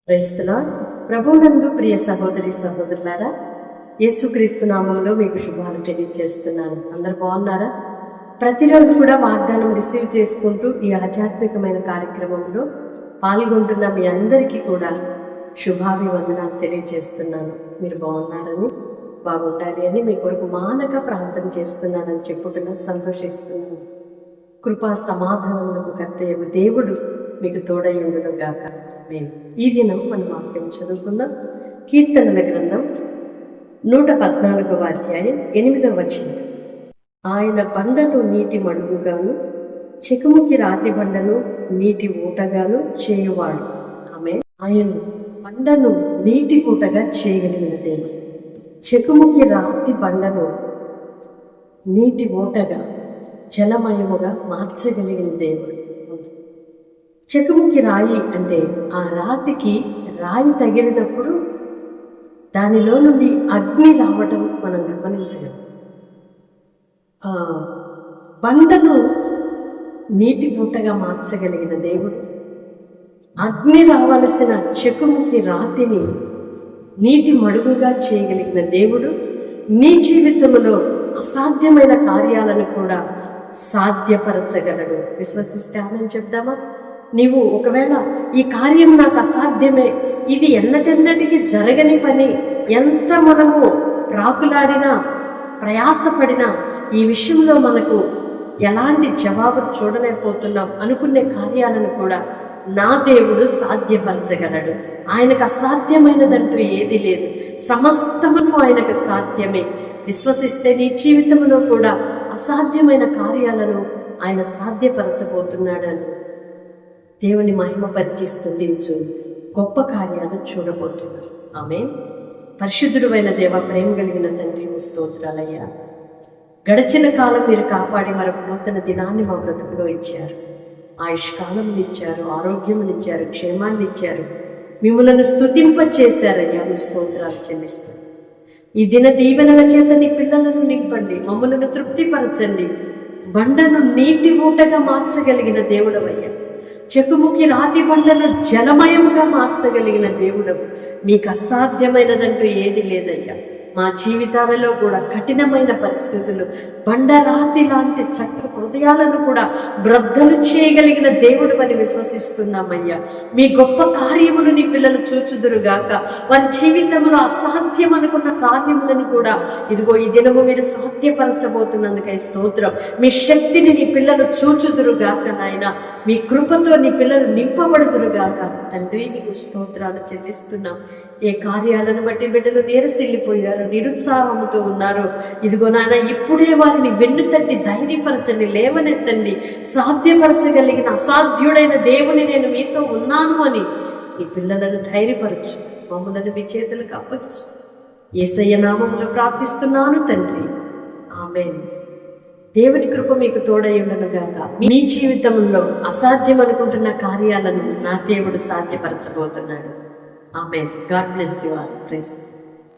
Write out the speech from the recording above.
Praise the lord. ప్రభువునందు ప్రియ సహోదరి సహోదరులారా, యేసుక్రీస్తు నామములో మీకు శుభాలు తెలియజేస్తున్నాను. అందరు బాగున్నారా? ప్రతిరోజు కూడా వాగ్దానం రిసీవ్ చేసుకుంటూ ఈ ఆధ్యాత్మికమైన కార్యక్రమంలో పాల్గొంటున్న మీ అందరికీ కూడా శుభాభివందనాలు తెలియజేస్తున్నాను. మీరు బాగున్నారని, బాగుండాలి అని మీ కొరకు మానక ప్రార్థన చేస్తున్నానని చెప్పుకున్నా సంతోషిస్తున్నాను. కృపా సమాధానములకు కర్తయ్యకు దేవుడు మీకు తోడయ్యుండును గాక. ఈ దినం మనం వాక్యం చదువుకుందాం. కీర్తనల గ్రంథం 114వ అధ్యాయం 8వ వచనం. ఆయన బండను నీటి మడుగుగాను, చెకుముకి రాతి బండను నీటి ఊటగాను చేయువాడు. ఆయన బండను నీటి ఊటగా చేయగలిగిన దేవుడు, చెకుముకి రాతి బండను నీటి ఊటగా జలమయముగా మార్చగలిగిన దేవుడు. చెకుముకి రాయి అంటే ఆ రాతికి రాయి తగిలినప్పుడు దానిలో నుండి అగ్ని రావటం మనం గమనించగలం. బండను నీటి పూటగా మార్చగలిగిన దేవుడు, అగ్ని రావలసిన చెకుముకి రాతిని నీటి మడుగుగా చేయగలిగిన దేవుడు నీ జీవితంలో అసాధ్యమైన కార్యాలను కూడా సాధ్యపరచగలడు. విశ్వసిస్తే ఆమెను చెప్దామా? నీవు ఒకవేళ ఈ కార్యం నాకు అసాధ్యమే, ఇది ఎన్నటెన్నటికి జరగని పని, ఎంత మనము ప్రాకులాడినా ప్రయాసపడినా ఈ విషయంలో మనకు ఎలాంటి జవాబు చూడలేకపోతున్నాం అనుకునే కార్యాలను కూడా నా దేవుడు సాధ్యపరచగలడు. ఆయనకు అసాధ్యమైనదంటూ ఏది లేదు. సమస్తము ఆయనకు సాధ్యమే. విశ్వసిస్తే నీ జీవితంలో కూడా అసాధ్యమైన కార్యాలను ఆయన సాధ్యపరచబోతున్నాడని దేవుని మహిమపరిచి స్తుతించు గొప్ప కార్యాలు చూడబోతున్నాడు. ఆమేన్. పరిశుద్ధుడు అయిన దేవ, ప్రేమ కలిగిన తండ్రి, స్తోత్రాలయ్యా. గడిచిన కాలం మీరు కాపాడి మరొక నూతన దినాన్ని మా బ్రతుకులో ఇచ్చారు. ఆయుష్కాలం ఇచ్చారు, ఆరోగ్యం ఇచ్చారు, క్షేమాన్ని ఇచ్చారు. మిమ్మల్ని స్తుతింపచేశారయ్యా, మీ స్తోత్రాలు చెల్లిస్తాం. ఈ దిన దీవెనల చేత నీ పిల్లలను నింపండి, మమ్మల్ని తృప్తిపరచండి. బండను నీటి ఊటగా మార్చగలిగిన దేవుడవయ్యా, చెకుముకి రాతి బండను జలమయముగా మార్చగలిగిన దేవుడు, మీకు అసాధ్యమైనదంటూ ఏది లేదయ్యా. మా జీవితాలలో కూడా కఠినమైన పరిస్థితులు, బండరాతి లాంటి చక్క హృదయాలను కూడా బ్రద్దలు చేయగలిగిన దేవుడు అని విశ్వసిస్తున్నామయ్యా. మీ గొప్ప కార్యములు నీ పిల్లలు చూచుదురుగాక. వారి జీవితంలో అసాధ్యం అనుకున్న కార్యములను కూడా ఇదిగో ఈ దినము మీరు సాధ్యపరచబోతున్నందుకై స్తోత్రం. మీ శక్తిని నీ పిల్లలు చూచుదురుగాక నాయన. మీ కృపతో నీ పిల్లలు నింపబడుదురుగాక. తండ్రి, నీకు స్తోత్రాలు చెల్లిస్తున్నాం. ఏ కార్యాలను బట్టి బిడ్డలు నీరసిల్లిపోయారు, నిరుత్సాహంతో ఉన్నారు, ఇదిగో నాయన ఇప్పుడే వారిని వెన్ను తట్టి ధైర్యపరచండి, లేవనెత్తండి. సాధ్యపరచగలిగిన అసాధ్యుడైన దేవుని నేను మీతో ఉన్నాను అని ఈ పిల్లలను ధైర్యపరచు. మమ్మల్ని మీ చేతులకు అప్పగించు. యేసయ్య నామములో ప్రార్థిస్తున్నాను తండ్రి, ఆమేన్. దేవుని కృప మీకు తోడై ఉండనుగాక. మీ జీవితంలో అసాధ్యం అనుకుంటున్న కార్యాలను నా దేవుడు సాధ్యపరచబోతున్నాడు. Amen. God bless you all. Praise.